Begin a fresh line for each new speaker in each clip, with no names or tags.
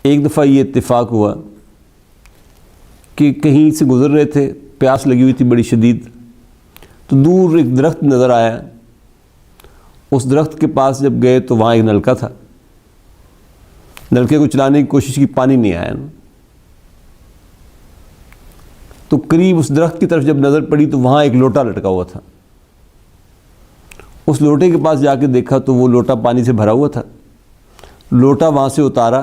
ایک دفعہ یہ اتفاق ہوا کہ کہیں سے گزر رہے تھے، پیاس لگی ہوئی تھی بڑی شدید، تو دور ایک درخت نظر آیا۔ اس درخت کے پاس جب گئے تو وہاں ایک نلکا تھا۔ نلکے کو چلانے کی کوشش کی، پانی نہیں آیا نا۔ تو قریب اس درخت کی طرف جب نظر پڑی تو وہاں ایک لوٹا لٹکا ہوا تھا۔ اس لوٹے کے پاس جا کے دیکھا تو وہ لوٹا پانی سے بھرا ہوا تھا۔ لوٹا وہاں سے اتارا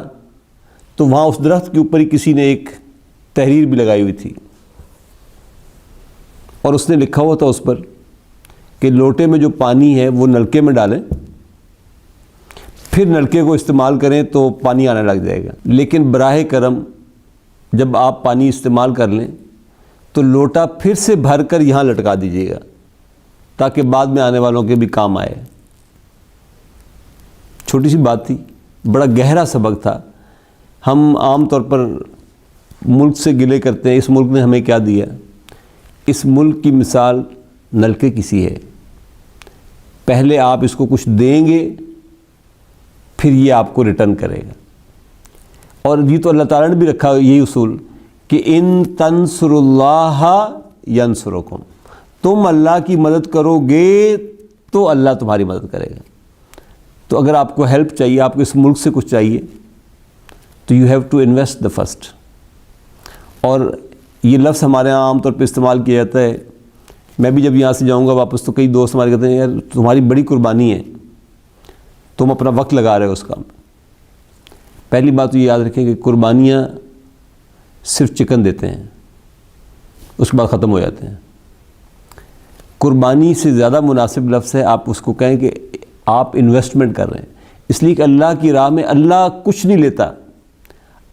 تو وہاں اس درخت کے اوپر ہی کسی نے ایک تحریر بھی لگائی ہوئی تھی، اور اس نے لکھا ہوا تھا اس پر کہ لوٹے میں جو پانی ہے وہ نلکے میں ڈالیں، پھر نلکے کو استعمال کریں تو پانی آنے لگ جائے گا، لیکن براہ کرم جب آپ پانی استعمال کر لیں تو لوٹا پھر سے بھر کر یہاں لٹکا دیجیے گا تاکہ بعد میں آنے والوں کے بھی کام آئے۔ چھوٹی سی بات تھی، بڑا گہرا سبق تھا۔ ہم عام طور پر ملک سے گلے کرتے ہیں، اس ملک نے ہمیں کیا دیا؟ اس ملک کی مثال نلکے کسی ہے۔ پہلے آپ اس کو کچھ دیں گے، پھر یہ آپ کو ریٹرن کرے گا۔ اور یہ تو اللہ تعالیٰ نے بھی رکھا یہی اصول کہ ان تنصر اللہ ینصرکم، تم اللہ کی مدد کرو گے تو اللہ تمہاری مدد کرے گا۔ تو اگر آپ کو ہیلپ چاہیے، آپ کو اس ملک سے کچھ چاہیے، تو you have to invest the first. اور یہ لفظ ہمارے یہاں عام طور پہ استعمال کیا جاتا ہے۔ میں بھی جب یہاں سے جاؤں گا واپس تو کئی دوست ہمارے کہتے ہیں یار تمہاری بڑی قربانی ہے، تم اپنا وقت لگا رہے ہو اس کام میں۔ پہلی بات تو یہ یاد رکھیں کہ قربانیاں صرف چکن دیتے ہیں، اس کے بعد ختم ہو جاتے ہیں۔ قربانی سے زیادہ مناسب لفظ ہے آپ اس کو کہیں کہ آپ انویسٹمنٹ کر رہے ہیں، اس لیے کہ اللہ کی راہ میں اللہ کچھ نہیں لیتا،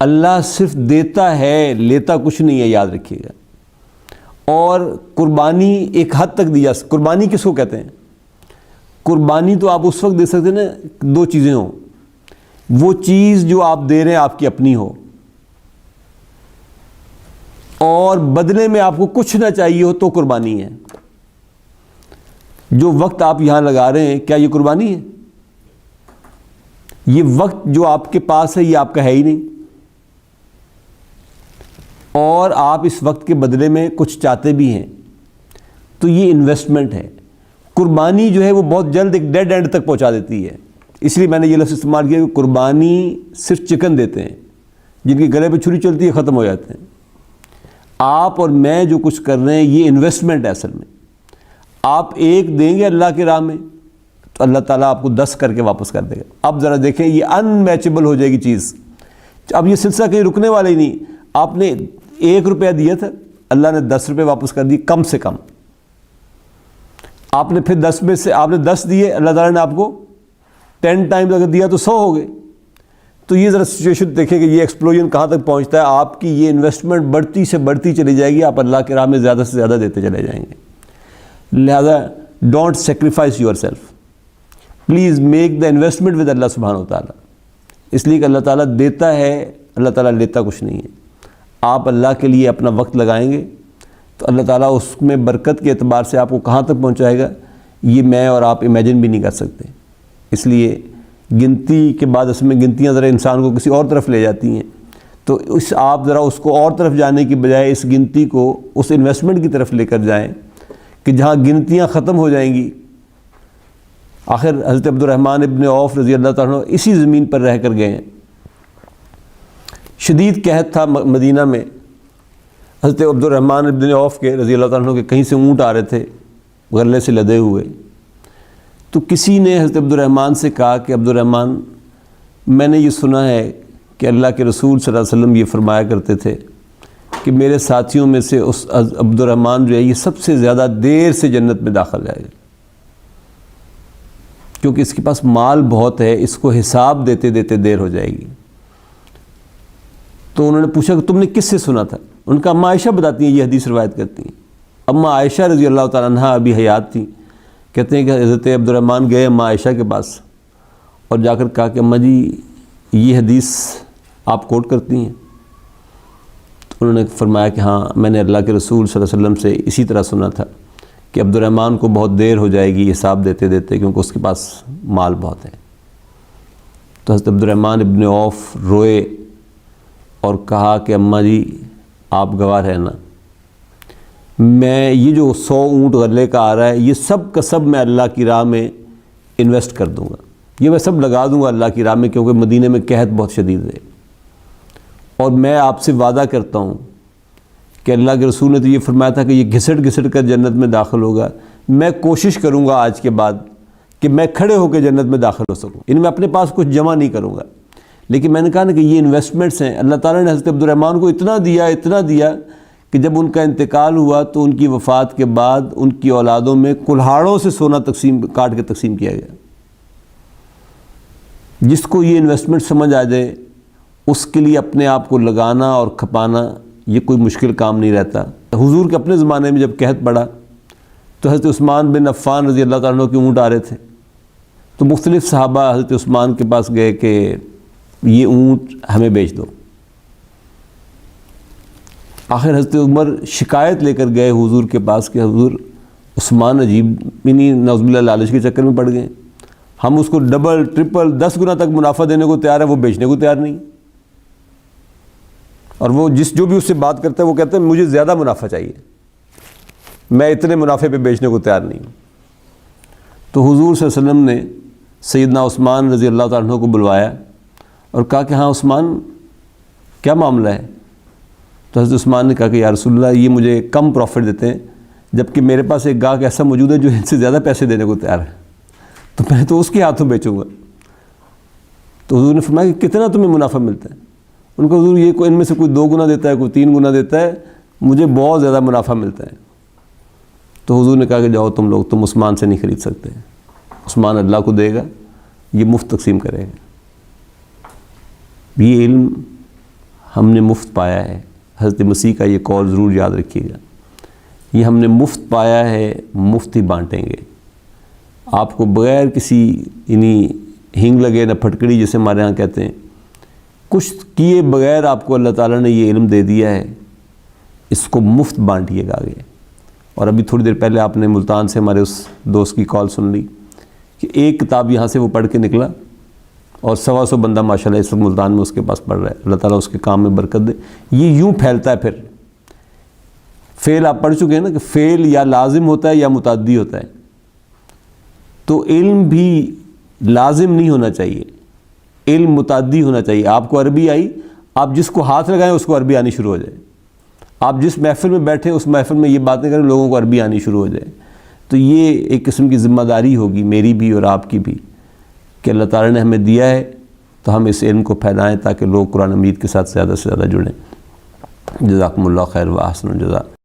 اللہ صرف دیتا ہے، لیتا کچھ نہیں ہے، یاد رکھیے گا۔ اور قربانی ایک حد تک دی جا سکتی۔ قربانی کس کو کہتے ہیں؟ قربانی تو آپ اس وقت دے سکتے ہیں نا دو چیزیں ہوں، وہ چیز جو آپ دے رہے ہیں آپ کی اپنی ہو، اور بدلے میں آپ کو کچھ نہ چاہیے ہو تو قربانی ہے۔ جو وقت آپ یہاں لگا رہے ہیں کیا یہ قربانی ہے؟ یہ وقت جو آپ کے پاس ہے یہ آپ کا ہے ہی نہیں، اور آپ اس وقت کے بدلے میں کچھ چاہتے بھی ہیں، تو یہ انویسٹمنٹ ہے۔ قربانی جو ہے وہ بہت جلد ایک ڈیڈ اینڈ تک پہنچا دیتی ہے، اس لیے میں نے یہ لفظ استعمال کیا کہ قربانی صرف چکن دیتے ہیں، جن کے گلے پہ چھری چلتی ہے ختم ہو جاتے ہیں۔ آپ اور میں جو کچھ کر رہے ہیں یہ انویسٹمنٹ ہے اصل میں۔ آپ ایک دیں گے اللہ کی راہ میں تو اللہ تعالیٰ آپ کو 10 کر کے واپس کر دے گا۔ اب ذرا دیکھیں یہ ان میچبل ہو جائے گی چیز۔ اب یہ سلسلہ کہیں رکنے والا ہی نہیں۔ آپ نے 1 روپیہ دیا تھا، اللہ نے 10 روپے واپس کر دی کم سے کم۔ آپ نے پھر 10 میں سے آپ نے 10 دیے، اللہ تعالیٰ نے آپ کو 10 ٹائمز اگر دیا تو 100 ہو گئے۔ تو یہ ذرا سچویشن دیکھیں کہ یہ ایکسپلوژن کہاں تک پہنچتا ہے۔ آپ کی یہ انویسٹمنٹ بڑھتی سے بڑھتی چلی جائے گی، آپ اللہ کے راہ میں زیادہ سے زیادہ دیتے چلے جائیں گے۔ لہذا don't sacrifice yourself, please make the investment with اللہ سبحانہ و تعالیٰ، اس لیے کہ اللہ تعالیٰ دیتا ہے، اللہ تعالیٰ لیتا کچھ نہیں ہے۔ آپ اللہ کے لیے اپنا وقت لگائیں گے تو اللہ تعالیٰ اس میں برکت کے اعتبار سے آپ کو کہاں تک پہنچائے گا یہ میں اور آپ امیجن بھی نہیں کر سکتے۔ اس لیے گنتی کے بعد اس میں گنتیاں ذرا انسان کو کسی اور طرف لے جاتی ہیں، تو آپ ذرا اس کو اور طرف جانے کی بجائے اس گنتی کو اس انویسٹمنٹ کی طرف لے کر جائیں کہ جہاں گنتیاں ختم ہو جائیں گی۔ آخر حضرت عبد الرحمن ابن عوف رضی اللہ تعالیٰ عنہ اسی زمین پر رہ کر گئے ہیں۔ شدید قحط تھا مدینہ میں۔ حضرت عبد الرحمن ابن عوف کے رضی اللہ تعالیٰ عنہ کے کہیں سے اونٹ آ رہے تھے غلے سے لدے ہوئے، تو کسی نے حضرت عبد الرحمن سے کہا کہ عبد الرحمن، میں نے یہ سنا ہے کہ اللہ کے رسول صلی اللہ علیہ وسلم یہ فرمایا کرتے تھے کہ میرے ساتھیوں میں سے اس عبد الرحمن جو ہے یہ سب سے زیادہ دیر سے جنت میں داخل جائے گا، کیونکہ اس کے پاس مال بہت ہے، اس کو حساب دیتے دیتے دیر ہو جائے گی۔ تو انہوں نے پوچھا کہ تم نے کس سے سنا تھا؟ ان کا اماں عائشہ بتاتی ہیں، یہ حدیث روایت کرتی ہیں۔ اماں عائشہ رضی اللہ تعالیٰ عنہ ابھی حیات تھیں، کہتے ہیں کہ حضرت عبد الرحمن گئے اماں عائشہ کے پاس اور جا کر کہا کہ اماں جی یہ حدیث آپ کوٹ کرتی ہیں؟ تو انہوں نے فرمایا کہ ہاں میں نے اللہ کے رسول صلی اللہ علیہ وسلم سے اسی طرح سنا تھا کہ عبد الرحمن کو بہت دیر ہو جائے گی حساب دیتے دیتے، کیونکہ اس کے پاس مال بہت ہے۔ تو حضرت عبد الرحمن ابن عوف روئے اور کہا کہ اماں جی آپ گواہ رہنا، میں یہ جو 100 اونٹ غلے کا آ رہا ہے یہ سب کا سب میں اللہ کی راہ میں انویسٹ کر دوں گا، یہ میں سب لگا دوں گا اللہ کی راہ میں، کیونکہ مدینہ میں قحط بہت شدید ہے، اور میں آپ سے وعدہ کرتا ہوں کہ اللہ کے رسول نے تو یہ فرمایا تھا کہ یہ گھسٹ گھسٹ کر جنت میں داخل ہوگا، میں کوشش کروں گا آج کے بعد کہ میں کھڑے ہو کے جنت میں داخل ہو سکوں، میں اپنے پاس کچھ جمع نہیں کروں گا۔ لیکن میں نے کہا نا کہ یہ انویسٹمنٹس ہیں، اللہ تعالیٰ نے حضرت عبد الرحمن کو اتنا دیا کہ جب ان کا انتقال ہوا تو ان کی وفات کے بعد ان کی اولادوں میں کلہاڑوں سے سونا کاٹ کے تقسیم کیا گیا۔ جس کو یہ انویسٹمنٹ سمجھ آ جائے اس کے لیے اپنے آپ کو لگانا اور کھپانا یہ کوئی مشکل کام نہیں رہتا۔ حضور کے اپنے زمانے میں جب قحط پڑا تو حضرت عثمان بن عفان رضی اللہ تعالیٰ عنہ کے اونٹ آ رہے تھے، تو مختلف صحابہ حضرت عثمان کے پاس گئے کہ یہ اونٹ ہمیں بیچ دو۔ آخر حضرت عمر شکایت لے کر گئے حضور کے پاس کہ حضور عثمان عجیب نعوذ باللہ لالچ کے چکر میں پڑ گئے، ہم اس کو ڈبل ٹرپل 10 گنا تک منافع دینے کو تیار ہے، وہ بیچنے کو تیار نہیں، اور وہ جو بھی اس سے بات کرتا ہے وہ کہتا ہے مجھے زیادہ منافع چاہیے، میں اتنے منافع پہ بیچنے کو تیار نہیں ہوں۔ تو حضور صلی اللہ علیہ وسلم نے سیدنا عثمان رضی اللہ تعالیٰ عنہ کو بلوایا اور کہا کہ ہاں عثمان کیا معاملہ ہے؟ تو حضرت عثمان نے کہا کہ یا رسول اللہ یہ مجھے کم پروفٹ دیتے ہیں، جبکہ میرے پاس ایک گاہک ایسا موجود ہے جو ان سے زیادہ پیسے دینے کو تیار ہے، تو میں تو اس کے ہاتھوں بیچوں گا۔ تو حضور نے فرمایا کہ کتنا تمہیں منافع ملتا ہے؟ ان کو حضور یہ ان میں سے کوئی 2 گنا دیتا ہے، کوئی 3 گنا دیتا ہے، مجھے بہت زیادہ منافع ملتا ہے۔ تو حضور نے کہا کہ جاؤ تم عثمان سے نہیں خرید سکتے، عثمان اللہ کو دے گا، یہ مفت تقسیم کرے گا۔ یہ علم ہم نے مفت پایا ہے، حضرت مسیح کا یہ قول ضرور یاد رکھیے گا، یہ ہم نے مفت پایا ہے، مفت ہی بانٹیں گے۔ آپ کو بغیر کسی ہنگ لگے نہ پھٹکڑی جسے ہمارے ہاں کہتے ہیں، کچھ کیے بغیر آپ کو اللہ تعالیٰ نے یہ علم دے دیا ہے، اس کو مفت بانٹیے گا آگے۔ اور ابھی تھوڑی دیر پہلے آپ نے ملتان سے ہمارے اس دوست کی کال سن لی کہ ایک کتاب یہاں سے وہ پڑھ کے نکلا اور 125 بندہ ماشاءاللہ اس وقت ملتان میں اس کے پاس پڑھ رہا ہے، اللہ تعالیٰ اس کے کام میں برکت دے۔ یہ یوں پھیلتا ہے۔ پھر فعل آپ پڑھ چکے ہیں نا کہ فعل یا لازم ہوتا ہے یا متعدی ہوتا ہے، تو علم بھی لازم نہیں ہونا چاہیے، علم متعدی ہونا چاہیے۔ آپ کو عربی آئی، آپ جس کو ہاتھ لگائیں اس کو عربی آنی شروع ہو جائے، آپ جس محفل میں بیٹھیں اس محفل میں یہ باتیں کریں لوگوں کو عربی آنی شروع ہو جائے، تو یہ ایک قسم کی ذمہ داری ہوگی میری بھی اور آپ کی بھی کہ اللہ تعالیٰ نے ہمیں دیا ہے تو ہم اس علم کو پھیلائیں تاکہ لوگ قرآن مجید کے ساتھ زیادہ سے زیادہ جڑیں۔ جزاکم اللہ خیر و احسن الجزاء۔